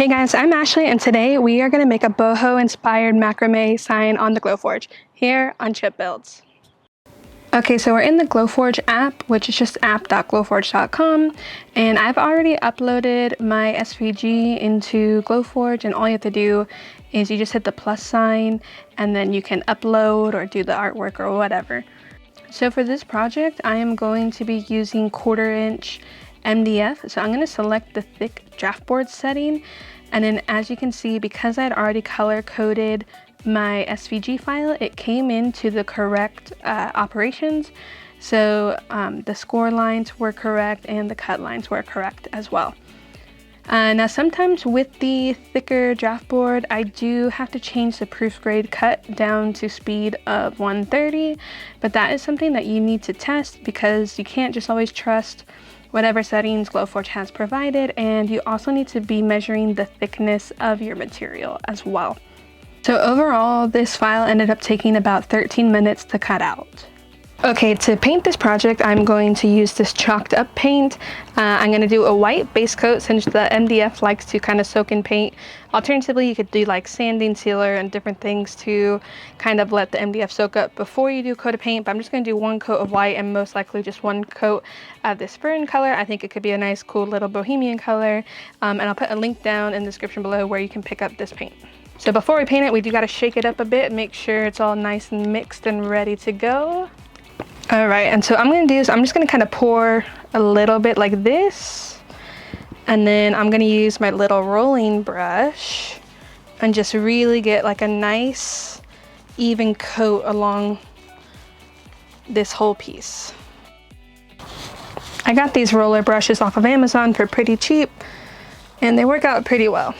Hey guys, I'm Ashley and today we are going to make a boho inspired macrame sign on the Glowforge here on Chip Builds. Okay, so we're in the Glowforge app, which is just app.glowforge.com, and I've already uploaded my SVG into Glowforge, and all you have to do is you just hit the plus sign and then you can upload or do the artwork or whatever. So for this project, I am going to be using 1/4 inch MDF. So I'm going to select the thick draft board setting, and then as you can see, because I'd already color coded my SVG file, it came into the correct operations. So the score lines were correct and the cut lines were correct as well. Now sometimes with the thicker draft board, I do have to change the proof grade cut down to speed of 130, but that is something that you need to test because you can't just always trust whatever settings Glowforge has provided, and you also need to be measuring the thickness of your material as well. So overall, this file ended up taking about 13 minutes to cut out. Okay, to paint this project, I'm going to use this chalked up paint. I'm going to do a white base coat since the MDF likes to kind of soak in paint. Alternatively, you could do like sanding sealer and different things to kind of let the MDF soak up before you do coat of paint, but I'm just going to do 1 coat of white and most likely just 1 coat of this fern color. I think it could be a nice, cool little bohemian color, and I'll put a link down in the description below where you can pick up this paint. So before we paint it, we do got to shake it up a bit, make sure it's all nice and mixed and ready to go. All right, and so I'm going to do is I'm just going to kind of pour a little bit like this, and then I'm going to use my little rolling brush and just really get like a nice even coat along this whole piece. I got these roller brushes off of Amazon for pretty cheap and they work out pretty well.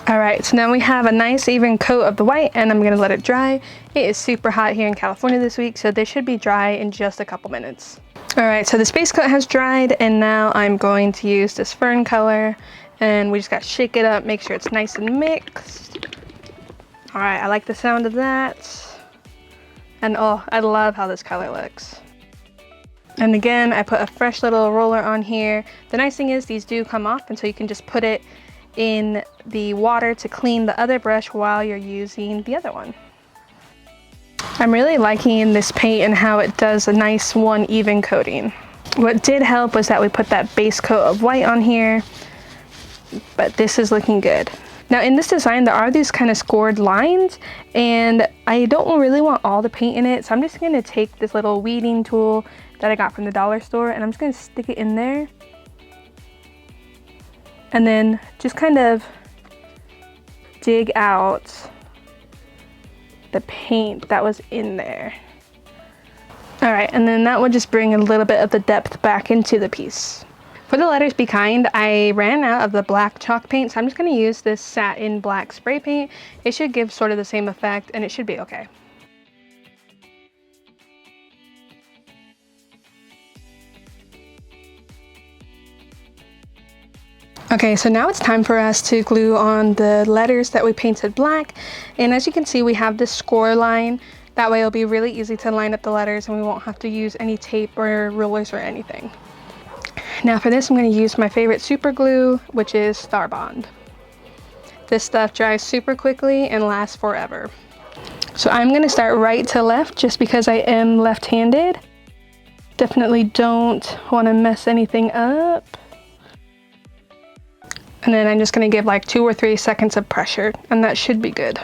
All right, so now we have a nice even coat of the white and I'm gonna let it dry. It is super hot here in California this week, so this should be dry in just a couple minutes. All right, so this base coat has dried and now I'm going to use this fern color, and we just gotta shake it up, make sure it's nice and mixed. All right, I like the sound of that. And oh, I love how this color looks. And again, I put a fresh little roller on here. The nice thing is these do come off, and so you can just put it in the water to clean the other brush while you're using the other one. I'm really liking this paint and how it does a nice one even coating. What did help was that we put that base coat of white on here, but this is looking good. Now in this design, there are these kind of scored lines, and I don't really want all the paint in it, so I'm just gonna take this little weeding tool that I got from the dollar store, and I'm just gonna stick it in there. And then just kind of dig out the paint that was in there. All right, and then that will just bring a little bit of the depth back into the piece. For the letters Be Kind, I ran out of the black chalk paint, so I'm just gonna use this satin black spray paint. It should give sort of the same effect and it should be okay. Okay, so now it's time for us to glue on the letters that we painted black. And as you can see, we have this score line. That way it'll be really easy to line up the letters and we won't have to use any tape or rulers or anything. Now for this, I'm going to use my favorite super glue, which is Star Bond. This stuff dries super quickly and lasts forever. So I'm going to start right to left just because I am left-handed. Definitely don't want to mess anything up. And then I'm just going to give like 2 or 3 seconds of pressure, and that should be good.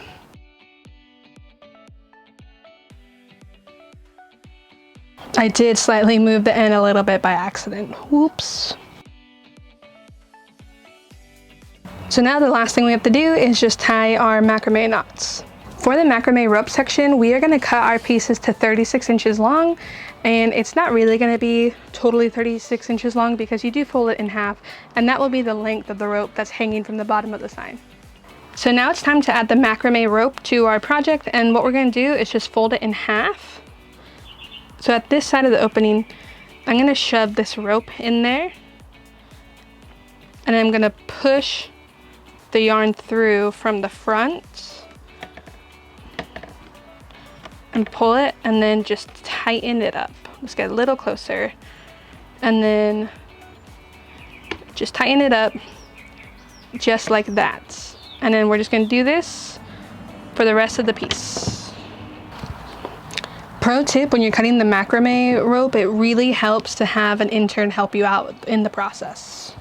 I did slightly move the end a little bit by accident. Whoops. So now the last thing we have to do is just tie our macrame knots. For the macrame rope section, we are going to cut our pieces to 36 inches long, and it's not really going to be totally 36 inches long because you do fold it in half, and that will be the length of the rope that's hanging from the bottom of the sign. So now it's time to add the macrame rope to our project, and what we're going to do is just fold it in half. So at this side of the opening, I'm going to shove this rope in there, and I'm going to push the yarn through from the front and pull it, and then just tighten it up. Let's get a little closer, and then just tighten it up just like that. And then we're just going to do this for the rest of the piece. Pro tip, when you're cutting the macrame rope, it really helps to have an intern help you out in the process.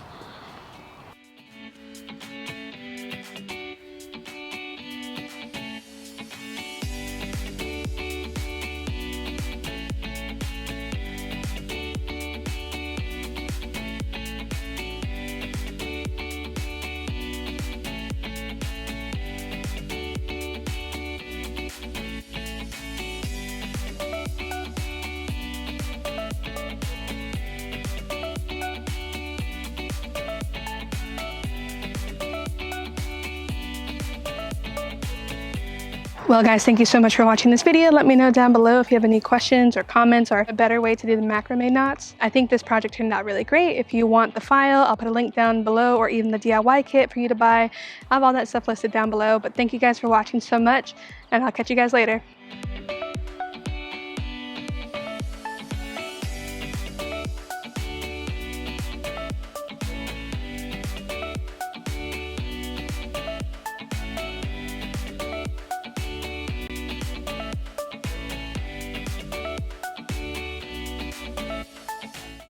Well guys, thank you so much for watching this video. Let me know down below if you have any questions or comments or a better way to do the macrame knots. I think this project turned out really great. If you want the file, I'll put a link down below, or even the DIY kit for you to buy. I have all that stuff listed down below. But thank you guys for watching so much, and I'll catch you guys later.